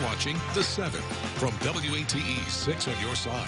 watching The 7 from WATE 6 on your side.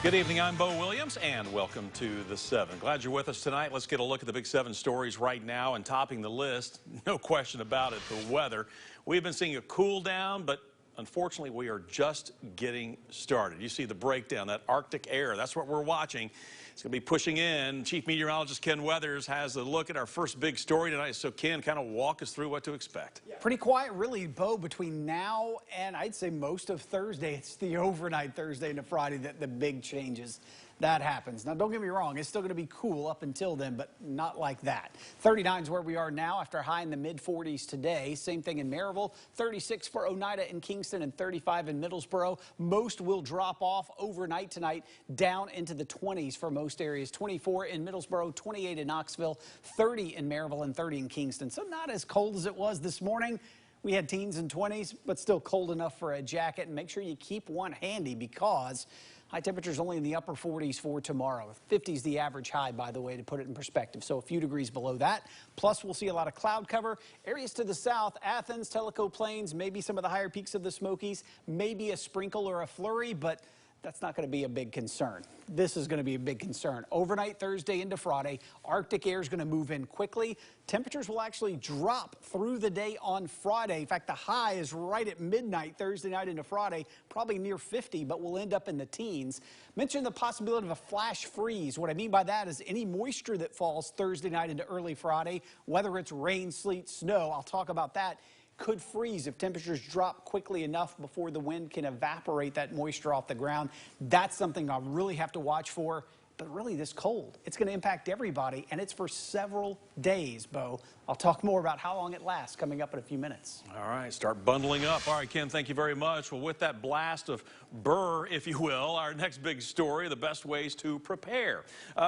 Good evening, I'm Bo Williams, and welcome to The 7. Glad you're with us tonight. Let's get a look at the big 7 stories right now, and topping the list, no question about it, the weather. We've been seeing a cool down, but unfortunately, we are just getting started. You see the breakdown, that Arctic air, that's what we're watching. It's going to be pushing in. Chief Meteorologist Ken Weathers has a look at our first big story tonight. So, Ken, kind of walk us through what to expect. Yeah. Pretty quiet, really, Bo, between now and I'd say most of Thursday. It's the overnight Thursday into Friday that the big changes. That happens. Now, don't get me wrong. It's still going to be cool up until then, but not like that. 39 is where we are now after a high in the mid-40s today. Same thing in Maryville. 36 for Oneida and Kingston and 35 in Middlesboro. Most will drop off overnight tonight down into the 20s for most areas. 24 in Middlesboro, 28 in Knoxville, 30 in Maryville, and 30 in Kingston. So not as cold as it was this morning. We had teens and 20s, but still cold enough for a jacket. And make sure you keep one handy because high temperatures only in the upper 40s for tomorrow. 50 is the average high, by the way, to put it in perspective. So a few degrees below that. Plus, we'll see a lot of cloud cover. Areas to the south, Athens, Tellico Plains, maybe some of the higher peaks of the Smokies, maybe a sprinkle or a flurry, but that's not going to be a big concern. This is going to be a big concern. Overnight Thursday into Friday, Arctic air is going to move in quickly. Temperatures will actually drop through the day on Friday. In fact, the high is right at midnight Thursday night into Friday, probably near 50, but we'll end up in the teens. Mentioned the possibility of a flash freeze. What I mean by that is any moisture that falls Thursday night into early Friday, whether it's rain, sleet, snow, I'll talk about that, could freeze if temperatures drop quickly enough before the wind can evaporate that moisture off the ground. That's something I'll really have to watch for. But really, this cold, it's going to impact everybody, and it's for several days, Bo. I'll talk more about how long it lasts coming up in a few minutes. All right, start bundling up. All right, Ken, thank you very much. Well, with that blast of burr, if you will, our next big story, the best ways to prepare.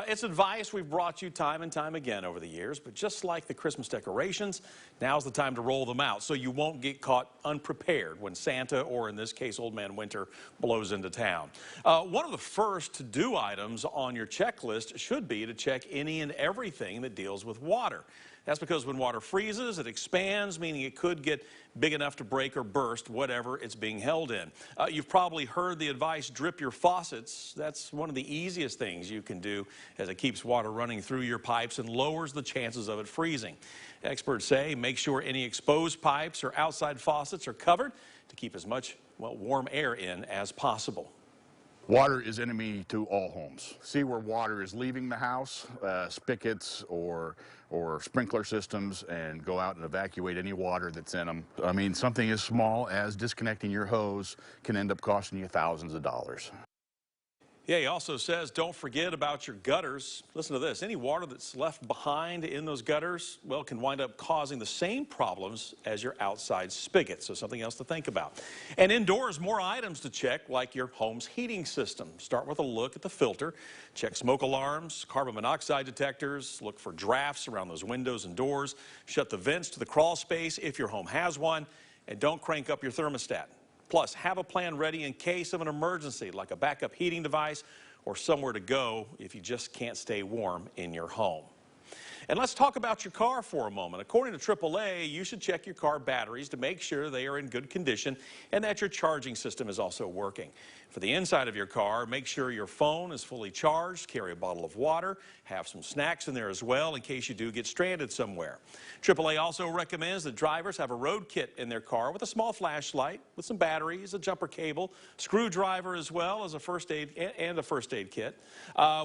It's advice we've brought you time and time again over the years, but just like the Christmas decorations, now's the time to roll them out so you won't get caught unprepared when Santa, or in this case, Old Man Winter, blows into town. One of the first to-do items on your checklist should be to check any and everything that deals with water. That's because when water freezes, it expands, meaning it could get big enough to break or burst whatever it's being held in. You've probably heard the advice, drip your faucets. That's one of the easiest things you can do, as it keeps water running through your pipes and lowers the chances of it freezing. Experts say make sure any exposed pipes or outside faucets are covered to keep as much, well, warm air in as possible. Water is enemy to all homes. See where water is leaving the house, spigots or sprinkler systems, and go out and evacuate any water that's in them. I mean, something as small as disconnecting your hose can end up costing you thousands of dollars. Yeah, he also says don't forget about your gutters. Listen to this. Any water that's left behind in those gutters, well, can wind up causing the same problems as your outside spigot. So something else to think about. And indoors, more items to check, like your home's heating system. Start with a look at the filter. Check smoke alarms, carbon monoxide detectors. Look for drafts around those windows and doors. Shut the vents to the crawl space if your home has one. And don't crank up your thermostat. Plus, have a plan ready in case of an emergency, like a backup heating device or somewhere to go if you just can't stay warm in your home. And let's talk about your car for a moment. According to AAA, you should check your car batteries to make sure they are in good condition and that your charging system is also working. For the inside of your car, make sure your phone is fully charged, carry a bottle of water, have some snacks in there as well in case you do get stranded somewhere. AAA also recommends that drivers have a road kit in their car with a small flashlight, with some batteries, a jumper cable, screwdriver, as well as a first aid kit.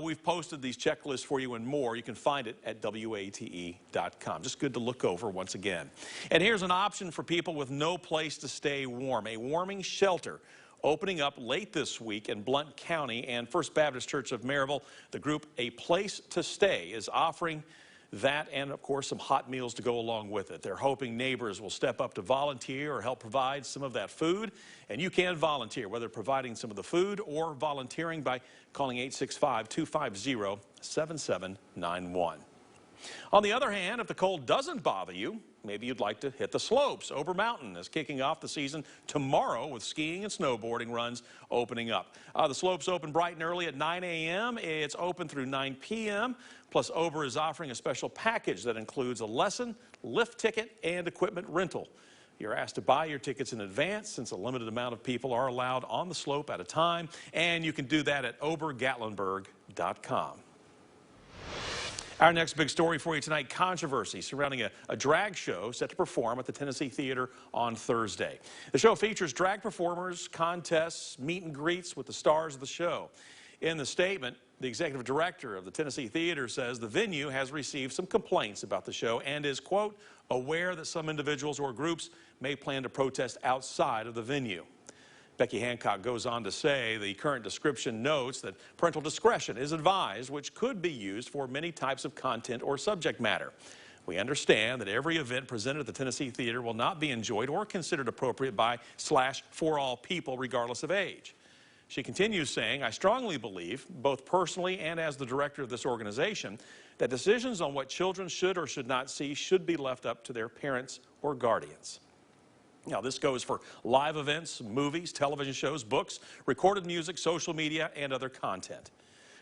We've posted these checklists for you and more. You can find it at WATE.com. Just good to look over once again. And here's an option for people with no place to stay warm, a warming shelter opening up late this week in Blount County. And First Baptist Church of Maryville, the group A Place to Stay, is offering that and, of course, some hot meals to go along with it. They're hoping neighbors will step up to volunteer or help provide some of that food. And you can volunteer, whether providing some of the food or volunteering by calling 865-250-7791. On the other hand, if the cold doesn't bother you, maybe you'd like to hit the slopes. Ober Mountain is kicking off the season tomorrow with skiing and snowboarding runs opening up. The slopes open bright and early at 9 a.m. It's open through 9 p.m. Plus, Ober is offering a special package that includes a lesson, lift ticket, and equipment rental. You're asked to buy your tickets in advance since a limited amount of people are allowed on the slope at a time, and you can do that at obergatlinburg.com. Our next big story for you tonight, controversy surrounding a drag show set to perform at the Tennessee Theater on Thursday. The show features drag performers, contests, meet and greets with the stars of the show. In the statement, the executive director of the Tennessee Theater says the venue has received some complaints about the show and is, quote, aware that some individuals or groups may plan to protest outside of the venue. Becky Hancock goes on to say the current description notes that parental discretion is advised, which could be used for many types of content or subject matter. We understand that every event presented at the Tennessee Theater will not be enjoyed or considered appropriate by/for all people, regardless of age. She continues saying, I strongly believe, both personally and as the director of this organization, that decisions on what children should or should not see should be left up to their parents or guardians. Now, this goes for live events, movies, television shows, books, recorded music, social media, and other content.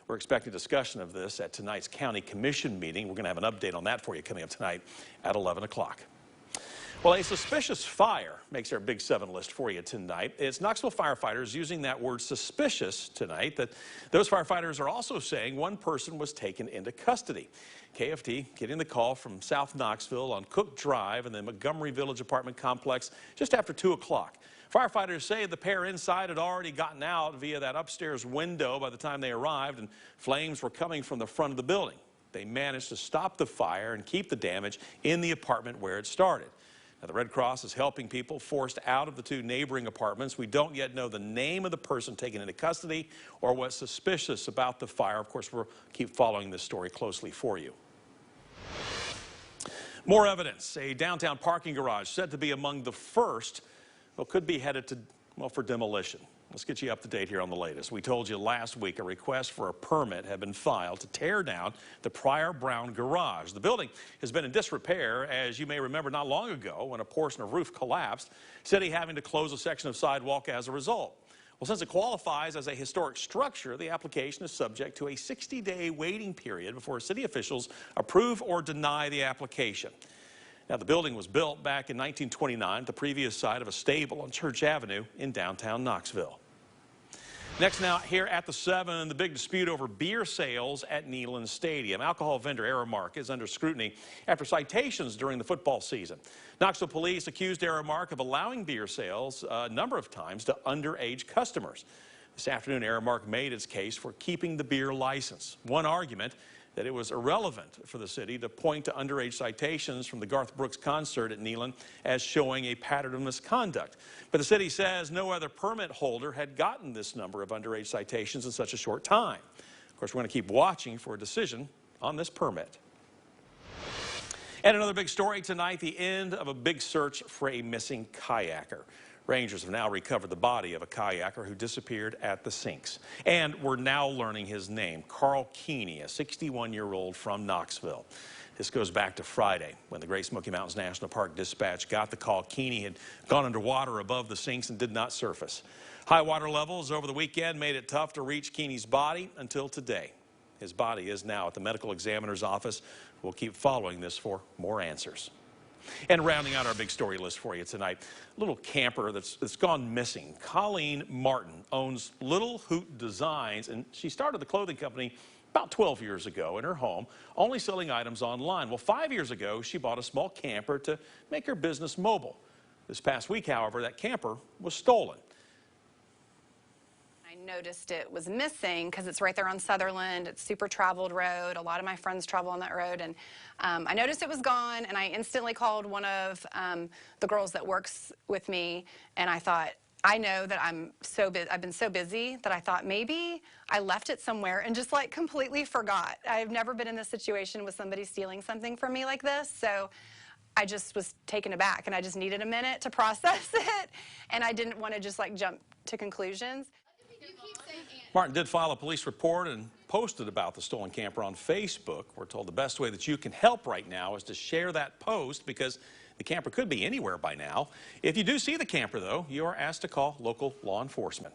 We're expecting discussion of this at tonight's County Commission meeting. We're going to have an update on that for you coming up tonight at 11 o'clock. Well, a suspicious fire makes our Big 7 list for you tonight. It's Knoxville firefighters using that word suspicious tonight. That those firefighters are also saying one person was taken into custody. KFT getting the call from South Knoxville on Cook Drive in the Montgomery Village apartment complex just after 2 o'clock. Firefighters say the pair inside had already gotten out via that upstairs window by the time they arrived, and flames were coming from the front of the building. They managed to stop the fire and keep the damage in the apartment where it started. Now, the Red Cross is helping people forced out of the 2 neighboring apartments. We don't yet know the name of the person taken into custody or what's suspicious about the fire. Of course, we'll keep following this story closely for you. More evidence. A downtown parking garage said to be among the first, could be headed to, for demolition. Let's get you up to date here on the latest. We told you last week a request for a permit had been filed to tear down the Pryor Brown garage. The building has been in disrepair, as you may remember not long ago when a portion of roof collapsed, city having to close a section of sidewalk as a result. Well, since it qualifies as a historic structure, the application is subject to a 60-day waiting period before city officials approve or deny the application. Now, the building was built back in 1929 at the previous site of a stable on Church Avenue in downtown Knoxville. Next now, here at the 7, the big dispute over beer sales at Neyland Stadium. Alcohol vendor Aramark is under scrutiny after citations during the football season. Knoxville police accused Aramark of allowing beer sales a number of times to underage customers. This afternoon, Aramark made its case for keeping the beer license. One argument, that it was irrelevant for the city to point to underage citations from the Garth Brooks concert at Neyland as showing a pattern of misconduct. But the city says no other permit holder had gotten this number of underage citations in such a short time. Of course, we're going to keep watching for a decision on this permit. And another big story tonight, the end of a big search for a missing kayaker. Rangers have now recovered the body of a kayaker who disappeared at the sinks. And we're now learning his name, Carl Keeney, a 61-year-old from Knoxville. This goes back to Friday when the Great Smoky Mountains National Park dispatch got the call. Keeney had gone underwater above the sinks and did not surface. High water levels over the weekend made it tough to reach Keeney's body until today. His body is now at the medical examiner's office. We'll keep following this for more answers. And rounding out our big story list for you tonight, a little camper that's gone missing. Colleen Martin owns Little Hoot Designs, and she started the clothing company about 12 years ago in her home, only selling items online. Well, 5 years ago, she bought a small camper to make her business mobile. This past week, however, that camper was stolen. I noticed it was missing because it's right there on Sutherland. It's super traveled road. A lot of my friends travel on that road, and I noticed it was gone, and I instantly called one of the girls that works with me, and I thought, I know that I've been so busy that I thought maybe I left it somewhere and just like completely forgot. I've never been in this situation with somebody stealing something from me like this, so I just was taken aback, and I just needed a minute to process it, and I didn't want to just like jump to conclusions. Martin did file a police report and posted about the stolen camper on Facebook. We're told the best way that you can help right now is to share that post because the camper could be anywhere by now. If you do see the camper, though, you are asked to call local law enforcement.